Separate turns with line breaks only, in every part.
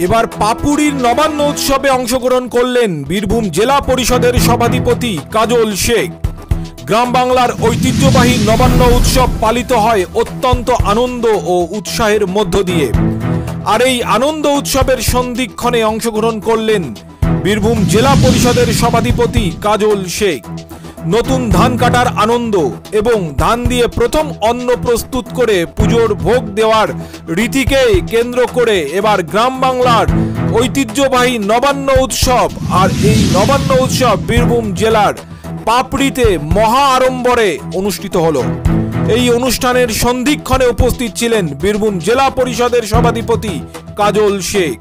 এবার পাপুড়ির নবান্ন উৎসবে অংশগ্রহণ করলেন বীরভূম জেলা পরিষদের সভাধিপতি কাজল শেখ। গ্রাম বাংলার ঐতিহ্যবাহী নবান্ন উৎসব পালিত হয় অত্যন্ত আনন্দ ও উৎসাহের মধ্য দিয়ে। আর এই আনন্দ উৎসবের সন্ধিক্ষণে অংশগ্রহণ করলেন বীরভূম জেলা পরিষদের সভাধিপতি কাজল শেখ। নতুন ধান কাটার আনন্দ এবং ধান দিয়ে প্রথম অন্ন প্রস্তুত করে পুজোর ভোগ দেওয়ার রীতিকে কেন্দ্র করে এবার গ্রাম বাংলার ঐতিহ্যবাহী নবান্ন উৎসব। আর এই নবান্ন উৎসব বীরভূম জেলার পাপড়িতে মহা আড়ম্বরে অনুষ্ঠিত হলো। এই অনুষ্ঠানের সন্ধিক্ষণে উপস্থিত ছিলেন বীরভূম জেলা পরিষদের সভাধিপতি কাজল শেখ।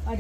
আর